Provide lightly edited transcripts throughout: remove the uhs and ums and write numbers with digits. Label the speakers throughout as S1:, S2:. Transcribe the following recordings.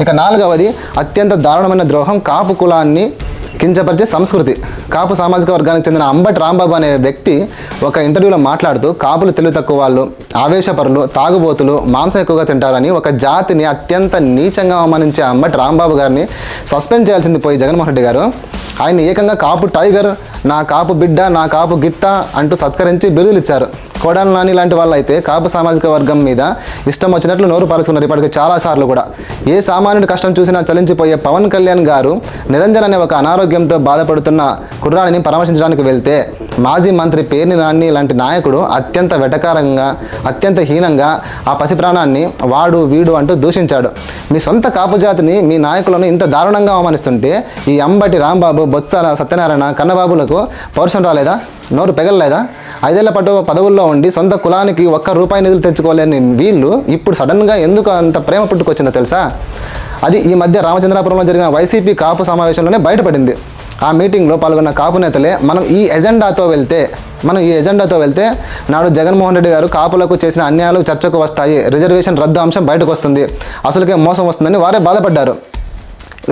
S1: ఇక 4వది అత్యంత దారుణమైన ద్రోహం కాపు కులాన్ని కించపరిచే సంస్కృతి. కాపు సామాజిక వర్గానికి చెందిన అంబటి రాంబాబు అనే వ్యక్తి ఒక ఇంటర్వ్యూలో మాట్లాడుతూ కాపులు తెలివి తక్కువ వాళ్ళు, ఆవేశపరులు, తాగుబోతులు, మాంసం ఎక్కువగా తింటారని ఒక జాతిని అత్యంత నీచంగా అవమానించే అంబటి రాంబాబు గారిని సస్పెండ్ చేయాల్సింది పోయి జగన్మోహన్ రెడ్డి గారు ఆయన ఏకంగా కాపు టైగర్, నా కాపు బిడ్డ, నా కాపు గిత్త అంటూ సత్కరించి బిరుదులు ఇచ్చారు. కోడాల నాని లాంటి వాళ్ళు అయితే కాపు సామాజిక వర్గం మీద ఇష్టం వచ్చినట్లు నోరు పారుచుకున్నారు ఇప్పటికి చాలాసార్లు కూడా. ఏ సామాన్యుడి కష్టం చూసినా చలించిపోయే పవన్ కళ్యాణ్ గారు నిరంజన్ అనే ఒక అనారోగ్యంతో బాధపడుతున్న కుర్రాడిని పరామర్శించడానికి వెళ్తే మాజీ మంత్రి పేర్ని నాని లాంటి నాయకుడు అత్యంత వెటకారంగా, అత్యంత హీనంగా ఆ పసి ప్రాణాన్ని వాడు వీడు అంటూ దూషించాడు. మీ సొంత కాపు జాతిని, మీ నాయకులను ఇంత దారుణంగా అవమానిస్తుంటే ఈ అంబటి రాంబాబు, బొత్సాల సత్యనారాయణ, కన్నబాబులకు పౌరుషం రాలేదా? నోరు పెగలలేదా? 5 ఏళ్ల పాటు పదవుల్లో ఉండి సొంత కులానికి ₹1 నిధులు తెచ్చుకోలేని వీళ్ళు ఇప్పుడు సడన్గా ఎందుకు అంత ప్రేమ పుట్టుకొచ్చిందో తెలుసా? అది ఈ మధ్య రామచంద్రాపురంలో జరిగిన వైసీపీ కాపు సమావేశంలోనే బయటపడింది. ఆ మీటింగ్లో పాల్గొన్న కాపు నేతలే మనం ఈ ఎజెండాతో వెళ్తే నాడు జగన్మోహన్ రెడ్డి గారు కాపులకు చేసిన అన్యాయాలు చర్చకు వస్తాయి, రిజర్వేషన్ రద్దు అంశం బయటకు వస్తుంది, అసలుకే మోసం వస్తుందని వారే బాధపడ్డారు.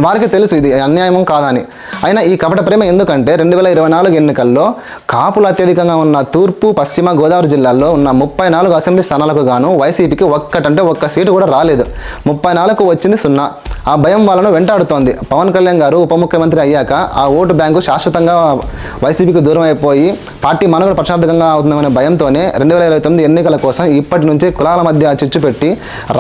S1: వారికి తెలుసు ఇది అన్యాయం కాదని. అయినా ఈ కపట ప్రేమ ఎందుకంటే 2024 ఎన్నికల్లో కాపులు అత్యధికంగా ఉన్న తూర్పు, పశ్చిమ గోదావరి జిల్లాల్లో ఉన్న 34 అసెంబ్లీ స్థానాలకు గాను వైసీపీకి ఒక్క సీటు కూడా రాలేదు. 34 వచ్చింది 0. ఆ భయం వాళ్ళను వెంటాడుతోంది. పవన్ కళ్యాణ్ గారు ఉప ముఖ్యమంత్రి అయ్యాక ఆ ఓటు బ్యాంకు శాశ్వతంగా వైసీపీకి దూరం అయిపోయి పార్టీ మనుగడ ప్రశాంతంగా అవుతుందనే భయంతోనే 2029 ఎన్నికల కోసం ఇప్పటి నుంచే కులాల మధ్య చిచ్చు పెట్టి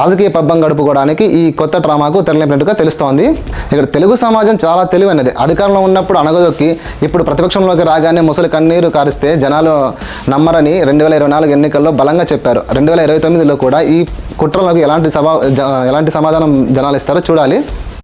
S1: రాజకీయ పబ్బం గడుపుకోవడానికి ఈ కొత్త డ్రామాకు తెరలేపినట్టుగా తెలుస్తోంది. ఇక్కడ తెలుగు సమాజం చాలా తెలివైనది. అధికారంలో ఉన్నప్పుడు అనగదొక్కి ఇప్పుడు ప్రతిపక్షంలోకి రాగానే ముసలి కన్నీరు కారిస్తే జనాలు నమ్మరని 2024 ఎన్నికల్లో బలంగా చెప్పారు. 2029లో కూడా ఈ కుట్రలకు ఎలాంటి సమాధానం జనాలు ఇస్తారో చూడాలి.